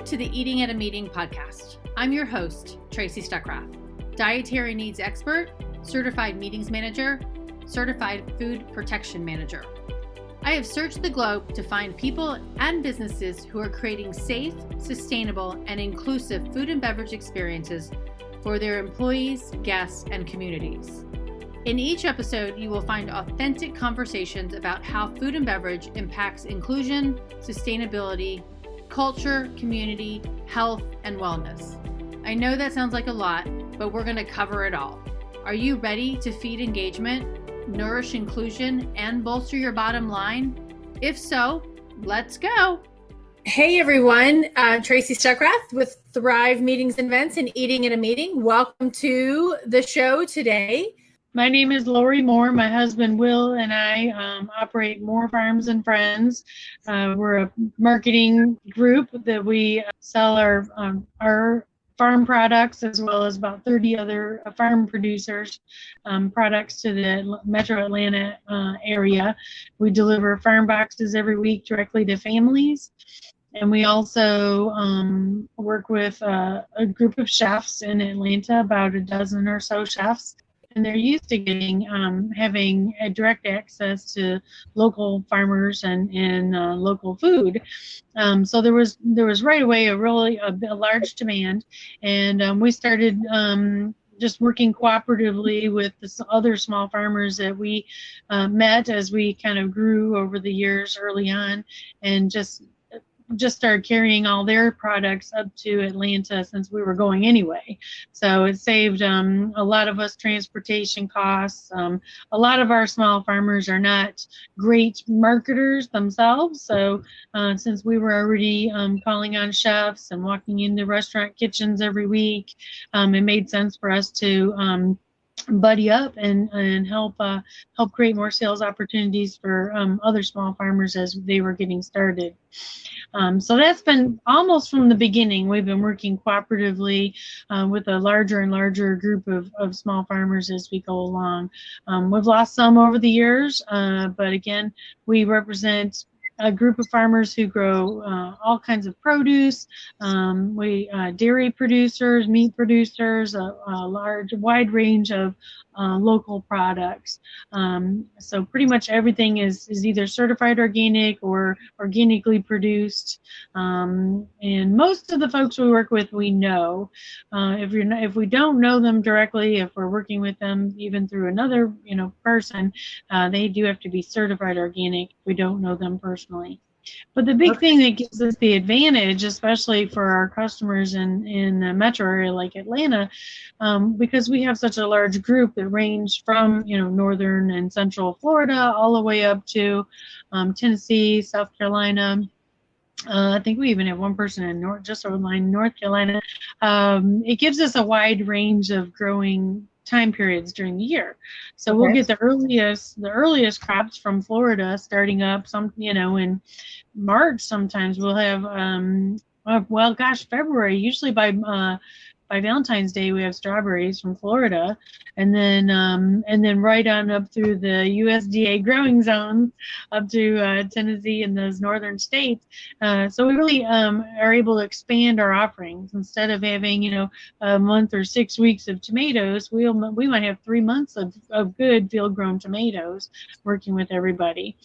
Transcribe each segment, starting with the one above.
Welcome to the Eating at a Meeting podcast. I'm your host, Tracy Stuckrath, dietary needs expert, certified meetings manager, certified food protection manager. I have searched the globe to find people and businesses who are creating safe, sustainable, and inclusive food and beverage experiences for their employees, guests, and communities. In each episode, you will find authentic conversations about how food and beverage impacts inclusion, sustainability, culture, community, health, and wellness. I know that sounds like a lot, but we're going to cover it all. Are you ready to feed engagement, nourish inclusion, and bolster your bottom line? If so, let's go. Hey everyone, Tracy Stuckrath with Thrive Meetings and Events and Eating at a Meeting. Welcome to the show today. My name is Laurie Moore. My husband Will and I operate Moore Farms and Friends. We're a marketing group that we sell our farm products as well as about 30 other farm producers products to the Metro Atlanta area. We deliver farm boxes every week directly to families. And we also work with a group of chefs in Atlanta, about a dozen or so chefs. And they're used to having a direct access to local farmers and local food. So there was right away a large demand, and we started just working cooperatively with the other small farmers that we met as we kind of grew over the years early on, and just started carrying all their products up to Atlanta since we were going anyway. So it saved a lot of us transportation costs. A lot of our small farmers are not great marketers themselves. So since we were already calling on chefs and walking into restaurant kitchens every week, it made sense for us to buddy up and help create more sales opportunities for other small farmers as they were getting started. So that's been almost from the beginning. We've been working cooperatively with a larger and larger group of small farmers as we go along. We've lost some over the years, but again, we represent a group of farmers who grow all kinds of produce. We dairy producers, meat producers, a wide range of local products. So pretty much everything is either certified organic or organically produced. And most of the folks we work with, we know. If we don't know them directly, if we're working with them even through another person, they do have to be certified organic if we don't know them personally. But the big thing that gives us the advantage, especially for our customers in the metro area like Atlanta, because we have such a large group that range from northern and central Florida all the way up to Tennessee, South Carolina. I think we even have one person in North Carolina. It gives us a wide range of growing time periods during the year. So we'll get the earliest crops from Florida starting up in March. Sometimes we'll have February. Usually by Valentine's Day we have strawberries from Florida, and then right on up through the USDA growing zones up to Tennessee and those northern states. So we really are able to expand our offerings. Instead of having a month or 6 weeks of tomatoes, we might have 3 months of good field grown tomatoes working with everybody.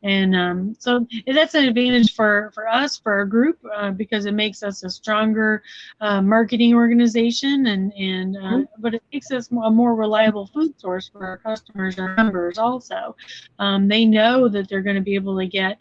And so that's an advantage for us, for our group, because it makes us a stronger marketing organization, but it makes us a more reliable food source for our customers and members also. They know that they're going to be able to get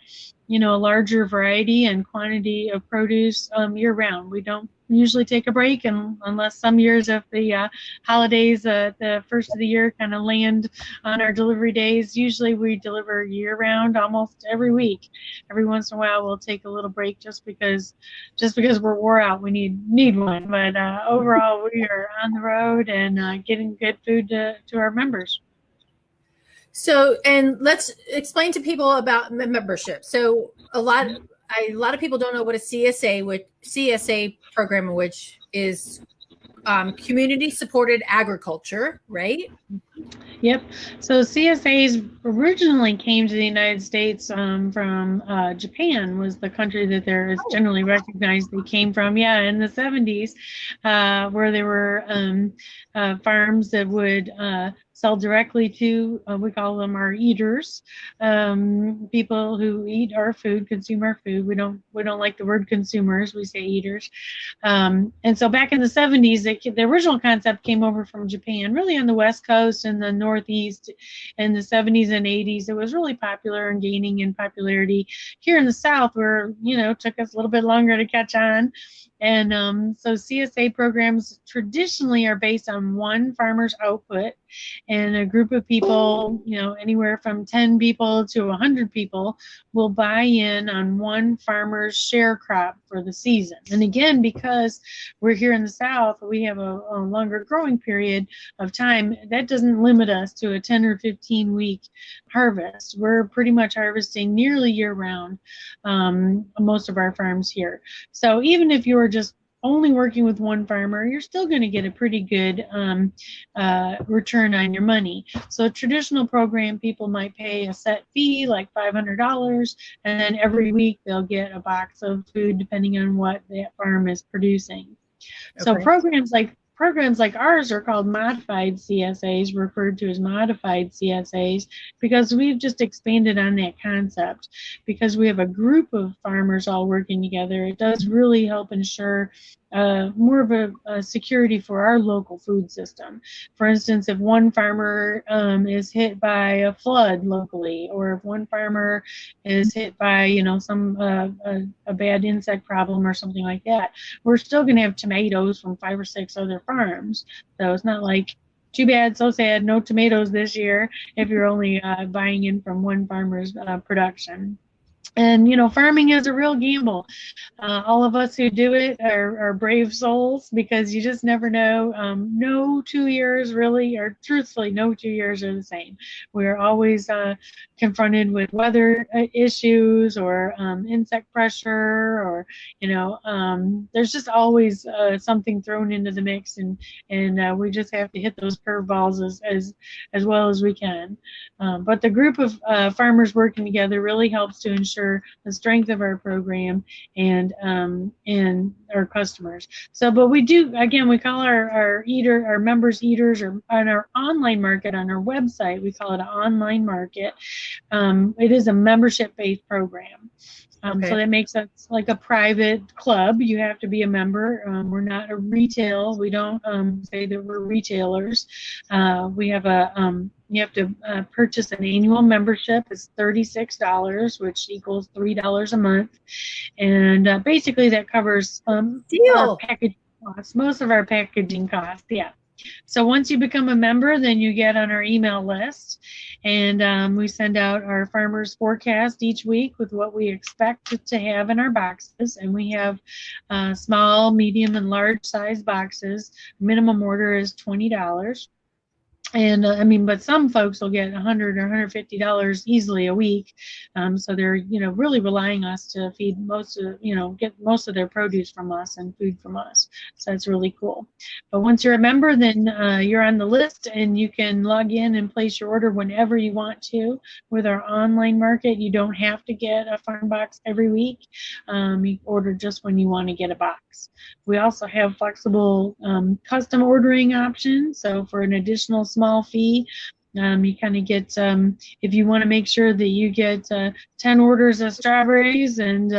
a larger variety and quantity of produce year round. We don't usually take a break, and unless some years if the holidays the first of the year kind of land on our delivery days, usually we deliver year round almost every week. Every once in a while we'll take a little break just because we're wore out. We need one, but overall we are on the road and getting good food to our members. So, and let's explain to people about membership. So a lot of people don't know what a CSA program, which is community supported agriculture, right? Yep. So CSAs originally came to the United States from Japan, was the country that they're generally recognized they came from. Yeah, in the 70s, where there were farms that would sell directly to, we call them our eaters, people who eat our food, consume our food. We don't like the word consumers, we say eaters. And so back in the 70s, the original concept came over from Japan, really on the West Coast and the Northeast in the 70s and 80s. It was really popular and gaining in popularity. Here in the South, where, took us a little bit longer to catch on. And so CSA programs traditionally are based on one farmer's output, and a group of people, anywhere from 10 people to 100 people will buy in on one farmer's share crop for the season. And again, because we're here in the South, we have a longer growing period of time. That doesn't limit us to a 10 or 15 week harvest. We're pretty much harvesting nearly year round, most of our farms here. So even if you were just only working with one farmer, you're still going to get a pretty good return on your money. So a traditional program, people might pay a set fee like $500, and then every week they'll get a box of food depending on what that farm is producing. Okay. So programs like ours are called modified CSAs, referred to as modified CSAs, because we've just expanded on that concept. Because we have a group of farmers all working together, it does really help ensure more of a security for our local food system. For instance, if one farmer is hit by a flood locally, or if one farmer is hit by some a bad insect problem or something like that, we're still going to have tomatoes from 5 or 6 other farms. So it's not like, too bad, so sad, no tomatoes this year, if you're only buying in from one farmer's production. And, farming is a real gamble. All of us who do it are brave souls, because you just never know. No 2 years really, or truthfully, no 2 years are the same. We're always confronted with weather issues, or insect pressure, or, there's just always something thrown into the mix, and we just have to hit those curveballs as well as we can. But the group of farmers working together really helps to ensure the strength of our program and our customers. So, but we do, again, we call our members eaters, or on our online market, on our website, we call it an online market. It is a membership-based program. So that makes us like a private club. You have to be a member. We're not a retail. We don't say that we're retailers. We have you have to purchase an annual membership. It's $36, which equals $3 a month. And basically that covers our packaging costs, most of our packaging costs. Yeah. So once you become a member, then you get on our email list, and we send out our farmers forecast each week with what we expect to have in our boxes. And we have small, medium, and large size boxes. Minimum order is $20. And but some folks will get $100 or $150 easily a week. So they're, really relying us to feed get most of their produce from us and food from us. So that's really cool. But once you're a member, then you're on the list, and you can log in and place your order whenever you want to. With our online market, you don't have to get a farm box every week. You order just when you want to get a box. We also have flexible custom ordering options. So for an additional small fee, you kind of get, if you want to make sure that you get 10 orders of strawberries and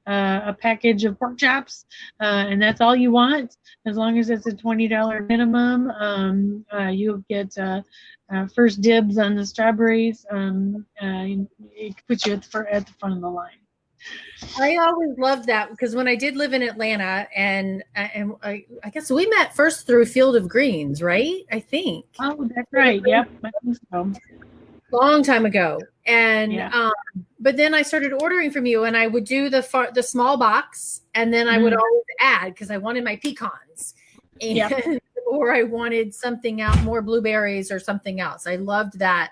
a package of pork chops, and that's all you want, as long as it's a $20 minimum, you'll get first dibs on the strawberries. It puts you at the front of the line. I always loved that, because when I did live in Atlanta, and I guess we met first through Field of Greens, right? I think. Oh, that's right. Yep. I think so. Long time ago. And yeah. But then I started ordering from you, and I would do the small box, and then I would always add, because I wanted my pecans, and yep. Or I wanted something else, more blueberries or something else. I loved that,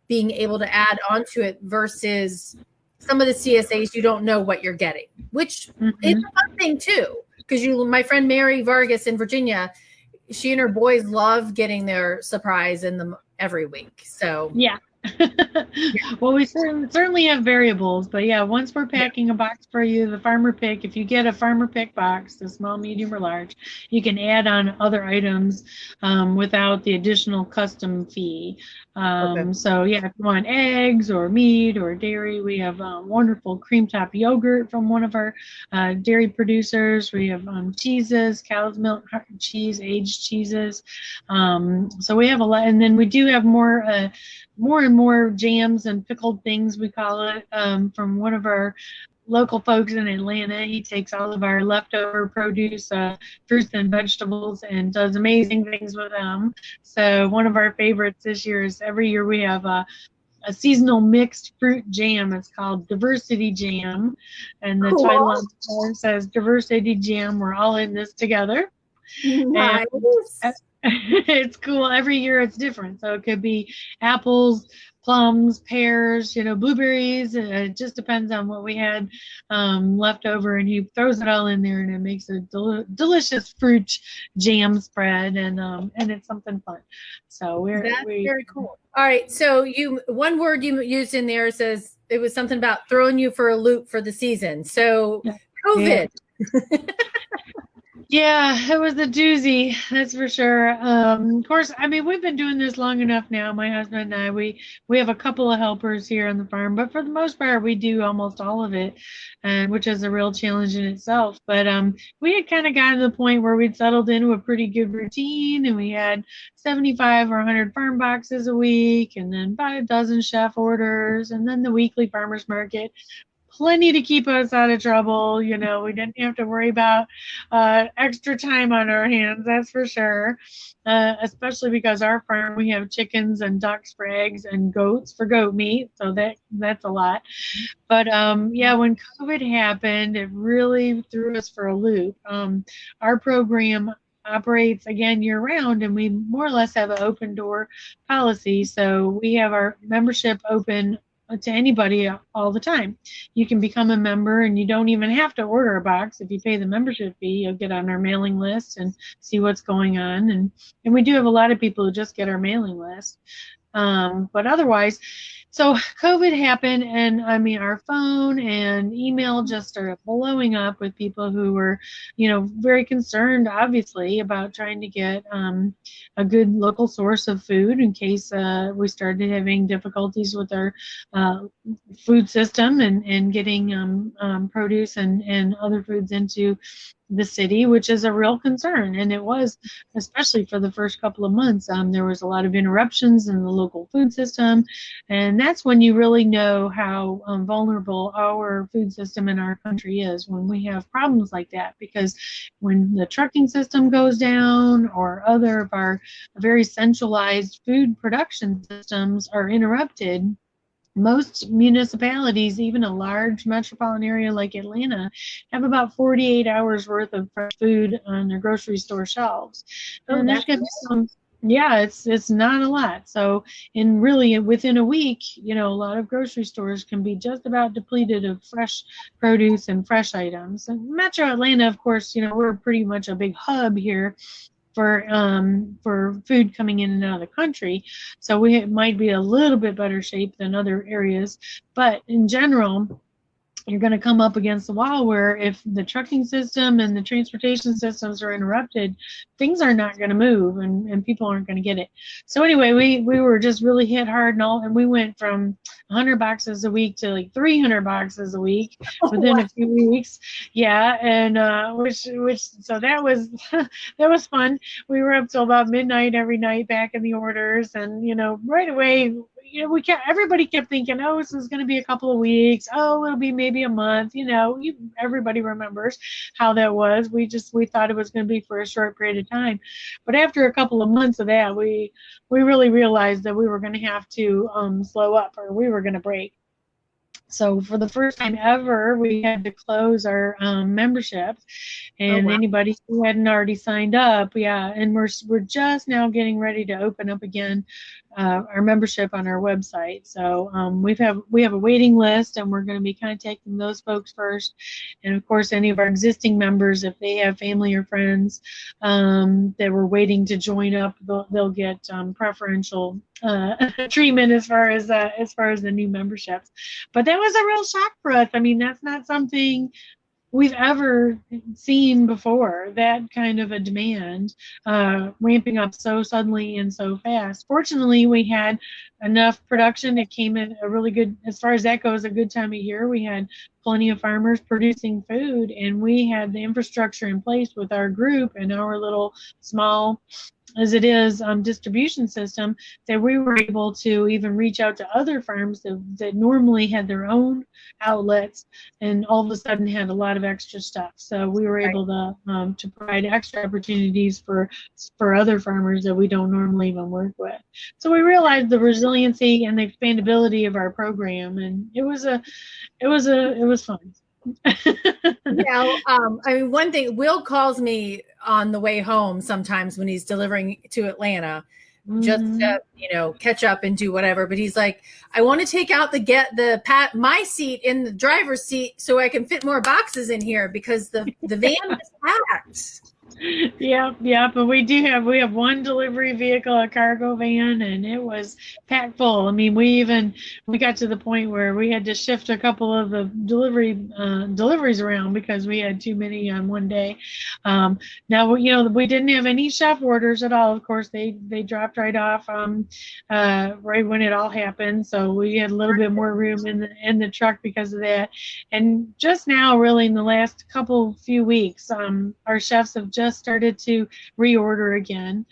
being able to add onto it, versus some of the CSAs, you don't know what you're getting, which is a fun thing too. Because my friend Mary Vargas in Virginia, she and her boys love getting their surprise in them every week. So yeah. Well, we certainly have variables, but yeah, once we're packing a box for you, the farmer pick, if you get a farmer pick box, the small, medium, or large, you can add on other items without the additional custom fee. So yeah, if you want eggs or meat or dairy, we have wonderful cream top yogurt from one of our dairy producers. We have cheeses, cow's milk cheese, aged cheeses. So we have a lot, and then we do have more and more jams and pickled things, we call it, from one of our local folks in Atlanta. He takes all of our leftover produce, fruits and vegetables, and does amazing things with them. So one of our favorites this year is every year we have a seasonal mixed fruit jam. It's called Diversity Jam, and the title on the card says Diversity Jam. We're all in this together. Nice. And it's cool. Every year it's different. So it could be apples, plums, pears, blueberries. It just depends on what we had left over, and he throws it all in there, and it makes a delicious fruit jam spread, and it's something fun. So that's very cool. All right. So one word you used in there says it was something about throwing you for a loop for the season. So COVID. Yeah. Yeah, it was a doozy, that's for sure. Of course, I mean, we've been doing this long enough now, my husband and I. We have a couple of helpers here on the farm, but for the most part, we do almost all of it, which is a real challenge in itself. But we had kind of gotten to the point where we'd settled into a pretty good routine, and we had 75 or 100 farm boxes a week, and then about a dozen chef orders, and then the weekly farmers market. Plenty to keep us out of trouble. We didn't have to worry about extra time on our hands, that's for sure. Especially because our farm, we have chickens and ducks for eggs and goats for goat meat. So that's a lot. But yeah, when COVID happened, it really threw us for a loop. Our program operates again year round, and we more or less have an open door policy. So we have our membership open to anybody all the time. You can become a member, and you don't even have to order a box. If you pay the membership fee, you'll get on our mailing list and see what's going on. And we do have a lot of people who just get our mailing list. But otherwise, so COVID happened, and I mean, our phone and email just started blowing up with people who were, very concerned, obviously, about trying to get a good local source of food in case we started having difficulties with our food system and getting produce and other foods into the city, which is a real concern. And it was, especially for the first couple of months, there was a lot of interruptions in the local food system. And that's when you really know how vulnerable our food system in our country is, when we have problems like that. Because when the trucking system goes down, or other of our very centralized food production systems are interrupted, most municipalities, even a large metropolitan area like Atlanta, have about 48 hours worth of fresh food on their grocery store shelves. And there's going to be some, it's not a lot. So within a week, a lot of grocery stores can be just about depleted of fresh produce and fresh items. And Metro Atlanta, of course, we're pretty much a big hub here for food coming in and out of the country. So we might be a little bit better shape than other areas. But in general, you're going to come up against the wall where if the trucking system and the transportation systems are interrupted, things are not going to move, and people aren't going to get it. So anyway, we were just really hit hard, and we went from 100 boxes a week to like 300 boxes a week within a few weeks. Yeah, and so that was that was fun. We were up till about midnight every night back in the orders, and right away, everybody kept thinking, oh, this is going to be a couple of weeks. Oh, it'll be maybe a month. Everybody remembers how that was. We thought it was going to be for a short period of time. But after a couple of months of that, we really realized that we were going to have to slow up, or we were going to break. So for the first time ever, we had to close our membership, and anybody who hadn't already signed up, and we're just now getting ready to open up again our membership on our website. So we have a waiting list, and we're going to be contacting those folks first. And of course, any of our existing members, if they have family or friends that were waiting to join up, they'll get preferential treatment as far as the new memberships. But that was a real shock for us. I mean, that's not something we've ever seen before, that kind of a demand ramping up so suddenly and so fast. Fortunately, we had enough production. It came in a really good, as far as that goes, a good time of year. We had plenty of farmers producing food, and we had the infrastructure in place with our group and our little small as it is distribution system, that we were able to even reach out to other farms that normally had their own outlets, and all of a sudden had a lot of extra stuff. So we were able to provide extra opportunities for other farmers that we don't normally even work with. So we realized the resiliency and the expandability of our program, and it was fun. I mean, one thing, Will calls me on the way home sometimes when he's delivering to Atlanta, just to, catch up and do whatever. But he's like, I want to take out my seat in the driver's seat so I can fit more boxes in here because the van is packed. Yeah, but we have one delivery vehicle, a cargo van, and it was packed full. I mean, we got to the point where we had to shift a couple of the deliveries around because we had too many on one day. Now, we didn't have any chef orders at all. Of course, they dropped right off right when it all happened. So we had a little bit more room in the truck because of that. And just now, really, in the last few weeks, our chefs have just started to reorder again.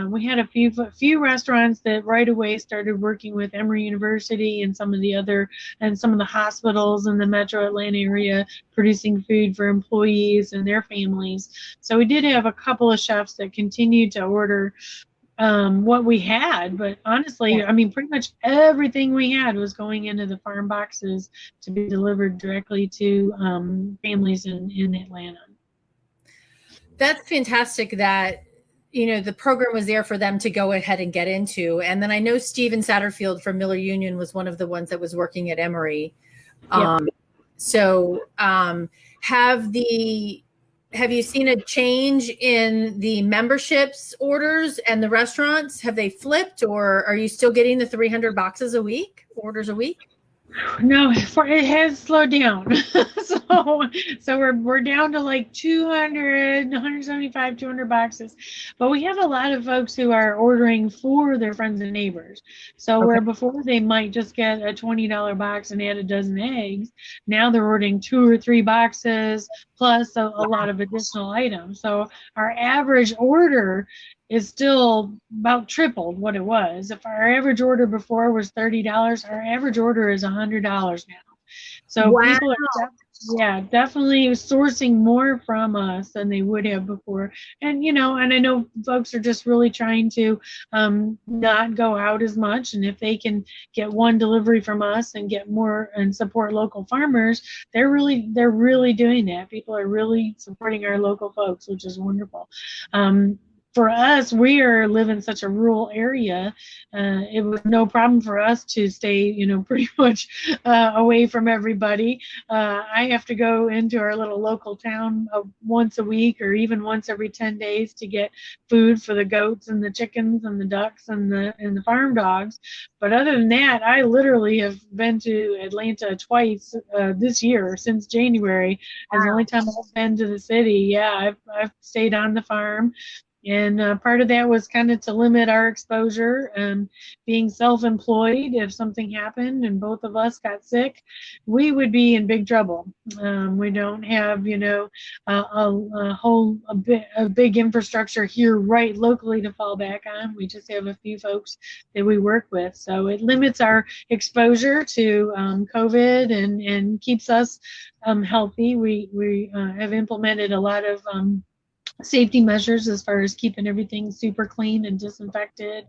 We had a few restaurants that right away started working with Emory University and some of the hospitals in the metro Atlanta area, producing food for employees and their families. So we did have a couple of chefs that continued to order what we had, but honestly, I mean, pretty much everything we had was going into the farm boxes to be delivered directly to families in Atlanta. That's fantastic that, the program was there for them to go ahead and get into. And then I know Steven Satterfield from Miller Union was one of the ones that was working at Emory. Yep. Have you seen a change in the memberships orders and the restaurants? Have they flipped, or are you still getting the 300 orders a week? No, it has slowed down. so we're down to like 200, 175, 200 boxes. But we have a lot of folks who are ordering for their friends and neighbors. So where before they might just get a $20 box and add a dozen eggs, now they're ordering 2 or 3 boxes plus a lot of additional items. So our average order is still about tripled what it was. If our average order before was $30, our average order is $100 now. So people are definitely sourcing more from us than they would have before. And, and I know folks are just really trying to not go out as much. And if they can get one delivery from us and get more and support local farmers, they're really doing that. People are really supporting our local folks, which is wonderful. For us, we live in such a rural area. It was no problem for us to stay, pretty much away from everybody. I have to go into our little local town once a week or even once every 10 days to get food for the goats and the chickens and the ducks and the farm dogs. But other than that, I literally have been to Atlanta twice this year since January. Wow. It's the only time I've been to the city. Yeah, I've stayed on the farm. And part of that was kind of to limit our exposure and being self-employed. If something happened and both of us got sick, we would be in big trouble. We don't have, a big infrastructure here right locally to fall back on. We just have a few folks that we work with. So it limits our exposure to COVID and keeps us healthy. We have implemented a lot of safety measures as far as keeping everything super clean and disinfected,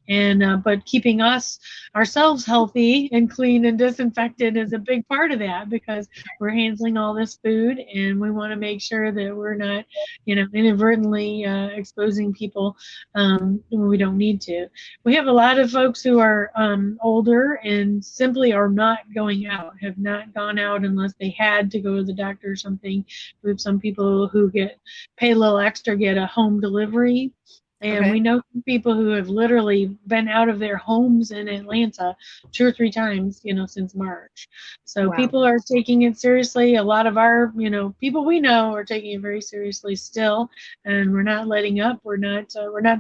and but keeping ourselves healthy and clean and disinfected is a big part of that, because we're handling all this food and we want to make sure that we're not, inadvertently exposing people when we don't need to. We have a lot of folks who are older and simply are not going out, have not gone out unless they had to go to the doctor or something. We have some people who pay a little extra, get a home delivery. And Okay. we know people who have literally been out of their homes in Atlanta 2 or 3 times, since March. So Wow. people are taking it seriously. A lot of our, people we know are taking it very seriously still, and we're not letting up. We're not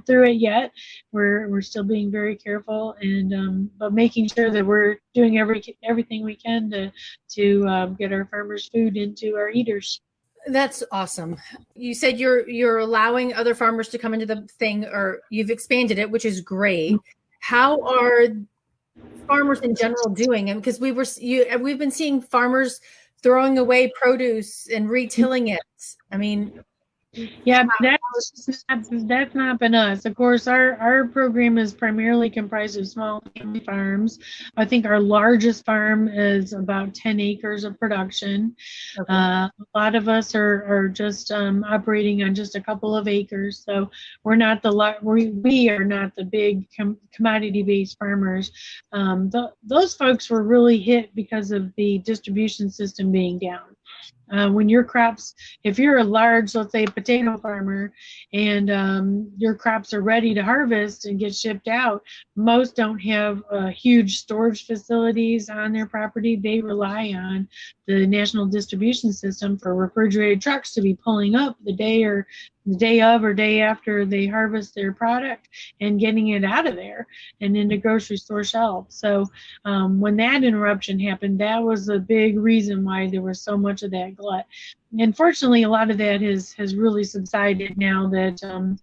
through it yet. We're still being very careful, and but making sure that we're doing everything we can to get our farmers' food into our eaters. That's awesome. You said you're allowing other farmers to come into the thing, or you've expanded it, which is great. How are farmers in general doing? And because we've been seeing farmers throwing away produce and retilling it. I mean, Yeah, that's not been us. Of course, our program is primarily comprised of small family farms. I think our largest farm is about 10 acres of production. okay. A lot of us are just operating on just a couple of acres, so we are not the big commodity-based farmers. Those folks were really hit because of the distribution system being down. When your crops, if you're a large, let's say, potato farmer, and your crops are ready to harvest and get shipped out, most don't have huge storage facilities on their property. They rely on the national distribution system for refrigerated trucks to be pulling up the day of or day after they harvest their product and getting it out of there and into grocery store shelves. So when that interruption happened, that was a big reason why there was so much of that glut. And fortunately, a lot of that has really subsided now that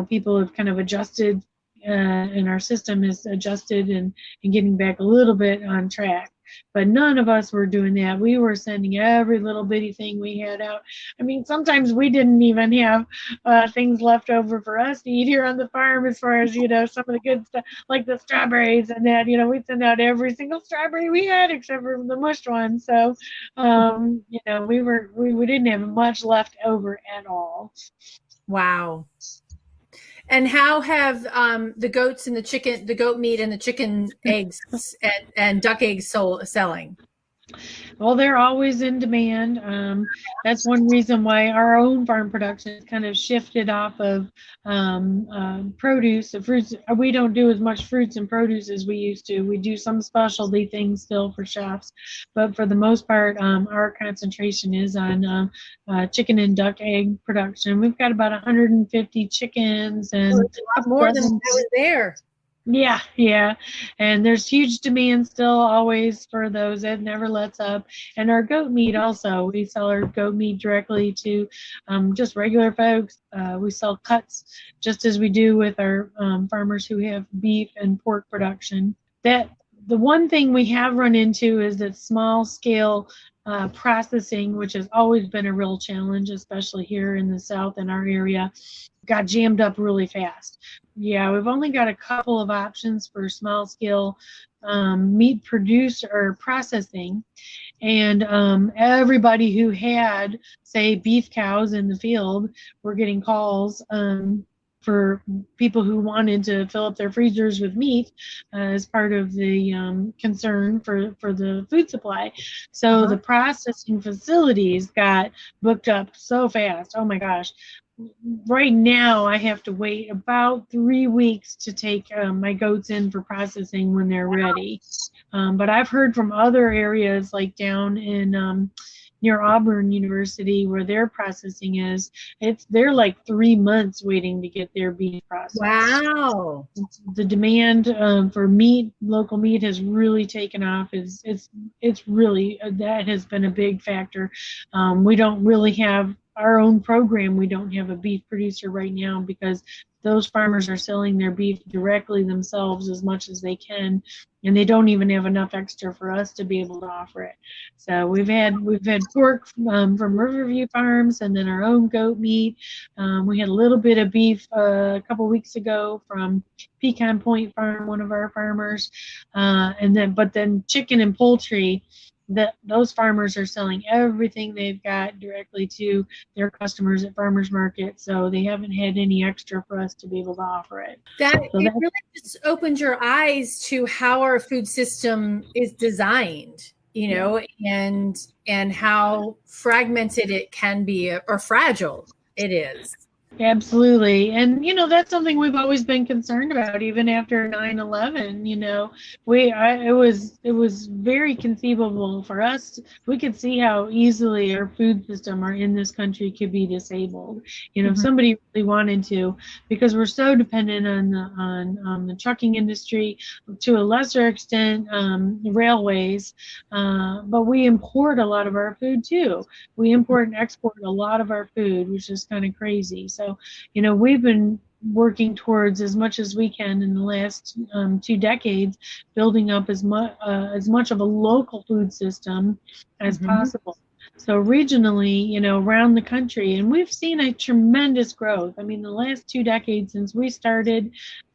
people have kind of adjusted, and our system is adjusted and getting back a little bit on track. But none of us were doing that. We were sending every little bitty thing we had out. I mean, sometimes we didn't even have things left over for us to eat here on the farm, as far as, some of the good stuff, like the strawberries and that, we'd send out every single strawberry we had except for the mushed ones. So, we didn't have much left over at all. Wow. And how have the goats and the goat meat and the chicken eggs and duck eggs selling? Well, they're always in demand. That's one reason why our own farm production has kind of shifted off of produce. The fruits, we don't do as much fruits and produce as we used to. We do some specialty things still for chefs, but for the most part, our concentration is on chicken and duck egg production. We've got about 150 chickens and a lot more than I was there. Yeah. And there's huge demand still always for those. It never lets up. And our goat meat also, we sell our goat meat directly to just regular folks. We sell cuts just as we do with our farmers who have beef and pork production. The one thing we have run into is that small scale processing, which has always been a real challenge, especially here in the South in our area, got jammed up really fast. Yeah, we've only got a couple of options for small scale meat produce or processing. And everybody who had, say, beef cows in the field were getting calls for people who wanted to fill up their freezers with meat as part of the concern for the food supply. So the processing facilities got booked up so fast. Oh my gosh. Right now, I have to wait about 3 weeks to take my goats in for processing when they're ready. But I've heard from other areas, like down in near Auburn University, where their processing is, they're like 3 months waiting to get their beef processed. Wow. The demand for meat, local meat, has really taken off. It's really, that has been a big factor. We don't really have our own program. We don't have a beef producer right now because those farmers are selling their beef directly themselves as much as they can, and they don't even have enough extra for us to be able to offer it. So we've had pork from Riverview Farms, and then our own goat meat. We had a little bit of beef a couple weeks ago from Pecan Point Farm, one of our farmers, but then chicken and poultry. Those farmers are selling everything they've got directly to their customers at farmers market, so they haven't had any extra for us to be able to offer it. That So it that's really just opened your eyes to how our food system is designed, and how fragmented it can be or fragile it is. Absolutely. And, that's something we've always been concerned about, even after 9/11. It was very conceivable for us. We could see how easily our food system or in this country could be disabled. If somebody really wanted to, because we're so dependent on the trucking industry, to a lesser extent, the railways, but we import a lot of our food too. We import and export a lot of our food, which is kind of crazy. So, we've been working towards as much as we can in the last 2 decades, building up as much of a local food system as possible. So regionally, around the country, and we've seen a tremendous growth. I mean, the last 2 decades since we started,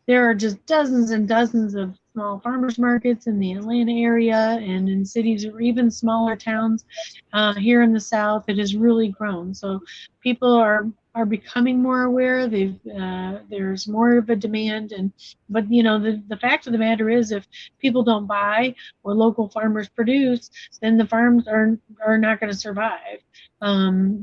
there are just dozens and dozens of small farmers markets in the Atlanta area and in cities or even smaller towns here in the South. It has really grown. So people are becoming more aware. There's more of a demand, but the fact of the matter is, if people don't buy what local farmers produce, then the farms are not going to survive.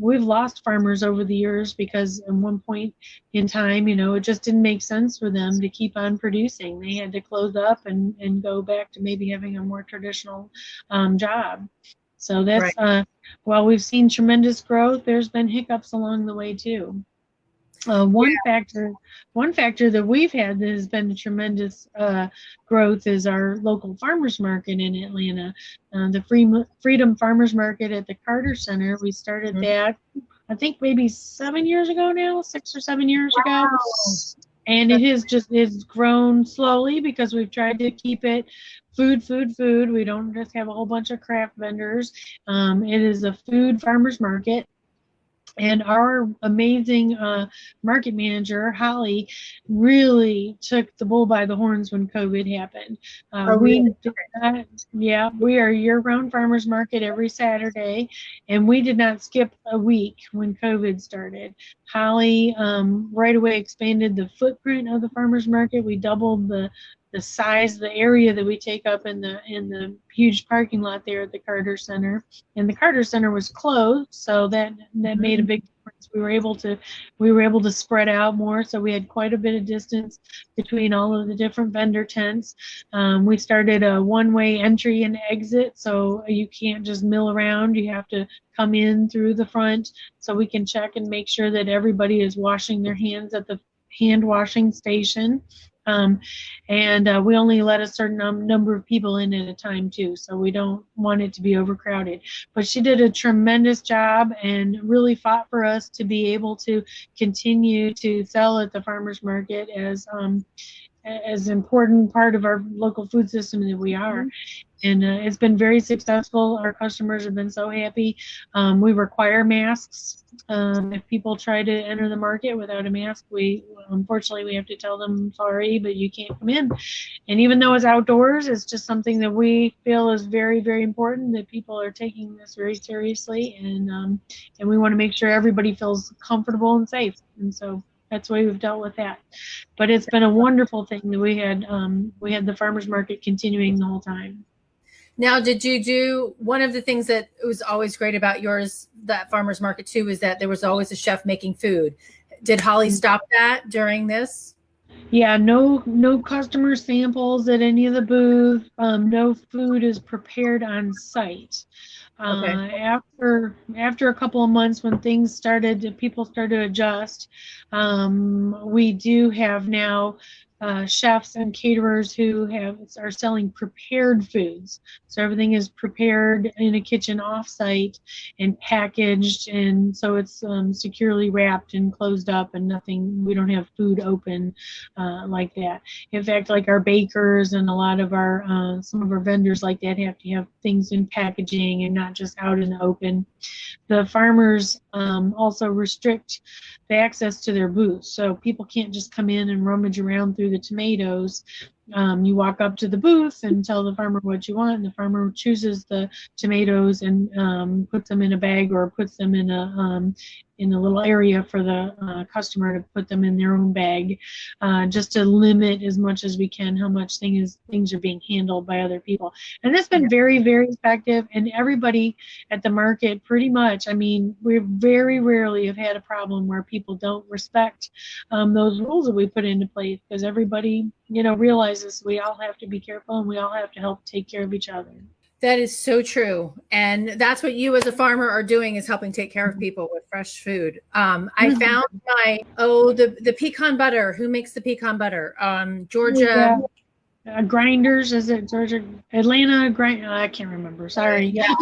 We've lost farmers over the years because at one point in time, it just didn't make sense for them to keep on producing. They had to close up and go back to maybe having a more traditional job. So that's while we've seen tremendous growth, there's been hiccups along the way too. One factor that we've had that has been a tremendous growth is our local farmers market in Atlanta, the Freedom Farmers Market at the Carter Center. We started that, I think maybe 7 years ago now, 6 or 7 years ago. And it's grown slowly because we've tried to keep it food. We don't just have a whole bunch of craft vendors. It is a food farmers market. And our amazing market manager, Holly, really took the bull by the horns when COVID happened. We are a year-round farmers market every Saturday, and we did not skip a week when COVID started. Holly right away expanded the footprint of the farmers market. We doubled the size, the area that we take up in the huge parking lot there at the Carter Center. And the Carter Center was closed, so that made a big difference. We were able to spread out more, so we had quite a bit of distance between all of the different vendor tents. We started a one-way entry and exit, so you can't just mill around. You have to come in through the front, so we can check and make sure that everybody is washing their hands at the hand washing station. And we only let a certain number of people in at a time too, so we don't want it to be overcrowded. But she did a tremendous job and really fought for us to be able to continue to sell at the farmers market as important part of our local food system that we are. And it's been very successful. Our customers have been so happy. We require masks. If people try to enter the market without a mask, unfortunately we have to tell them, sorry, but you can't come in. And even though it's outdoors, it's just something that we feel is very, very important, that people are taking this very seriously, and we want to make sure everybody feels comfortable and safe. And so that's why we've dealt with that. But it's been a wonderful thing that we had the farmers market continuing the whole time. Now, did you do one of the things that was always great about that farmers market too, is that there was always a chef making food. Did Holly stop that during this? Yeah, no customer samples at any of the booths. No food is prepared on site. Okay. After a couple of months, when people started to adjust, we do have now chefs and caterers who are selling prepared foods. So everything is prepared in a kitchen offsite and packaged, and so it's securely wrapped and closed up, and nothing. We don't have food open like that. In fact, like our bakers and a lot of our some of our vendors like that have to have things in packaging and not just out in the open. The farmers also restrict the access to their booths, so people can't just come in and rummage around through the tomatoes. You walk up to the booth and tell the farmer what you want, and the farmer chooses the tomatoes and puts them in a bag or puts them in a little area for the customer to put them in their own bag, just to limit as much as we can how much things are being handled by other people. And that's been very, very effective. And everybody at the market, pretty much, I mean, we very rarely have had a problem where people don't respect those rules that we put into place, because everybody, realizes we all have to be careful and we all have to help take care of each other. That is so true. And that's what you as a farmer are doing, is helping take care of people with fresh food. I found the pecan butter. Who makes the pecan butter? Georgia. Grinders, is it Georgia? Atlanta I can't remember. Sorry. Yeah.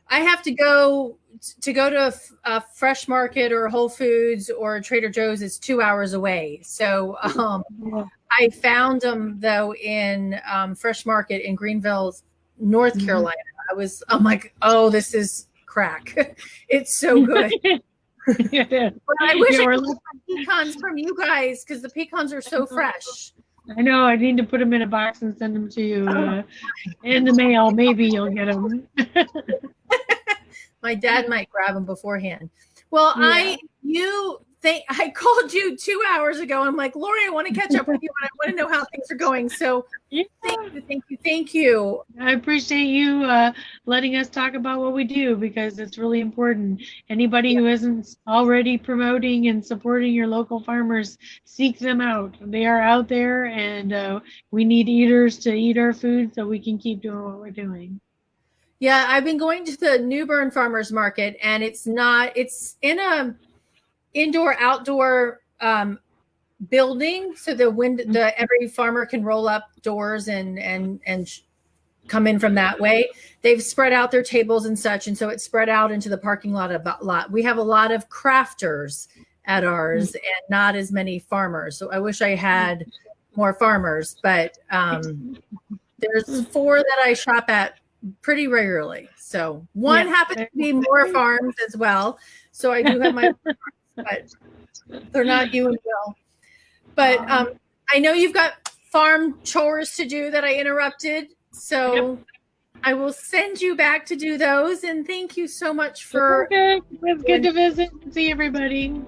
I have to go to a fresh market or Whole Foods or Trader Joe's is 2 hours away. So I found them though in Fresh Market in Greenville, North Carolina. I'm like, oh, this is crack. It's so good. But I wish I could get pecans from you guys, because the pecans are so fresh. I know. I need to put them in a box and send them to you in the mail. Maybe you'll get them. My dad might grab them beforehand. Well, yeah. I called you 2 hours ago. I'm like, Laurie, I want to catch up with you and I want to know how things are going. So thank you. I appreciate you letting us talk about what we do, because it's really important. Anybody who isn't already promoting and supporting your local farmers, seek them out. They are out there, and we need eaters to eat our food so we can keep doing what we're doing. Yeah, I've been going to the New Bern Farmers Market, and it's in a indoor outdoor building, so every farmer can roll up doors and come in from that way. They've spread out their tables and such, and so it's spread out into the parking lot. We have a lot of crafters at ours and not as many farmers. So I wish I had more farmers, but there's 4 that I shop at pretty regularly. So one happens to be Moore Farms as well. So I do have my but they're not you and Will. But I know you've got farm chores to do that I interrupted. So I will send you back to do those. And thank you so much for... Okay. It's good to visit and see everybody.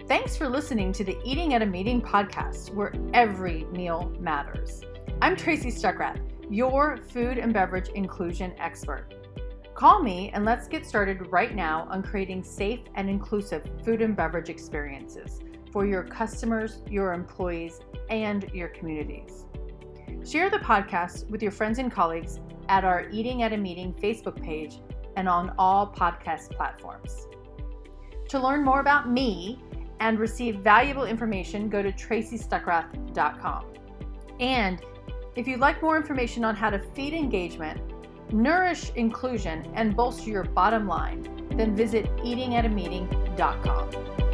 Thanks for listening to the Eating at a Meeting podcast, where every meal matters. I'm Tracy Stuckrath, your food and beverage inclusion expert. Call me and let's get started right now on creating safe and inclusive food and beverage experiences for your customers, your employees, and your communities. Share the podcast with your friends and colleagues at our Eating at a Meeting Facebook page and on all podcast platforms. To learn more about me and receive valuable information, go to tracystuckrath.com. And if you'd like more information on how to feed engagement, nourish inclusion, and bolster your bottom line, then visit eatingatameeting.com.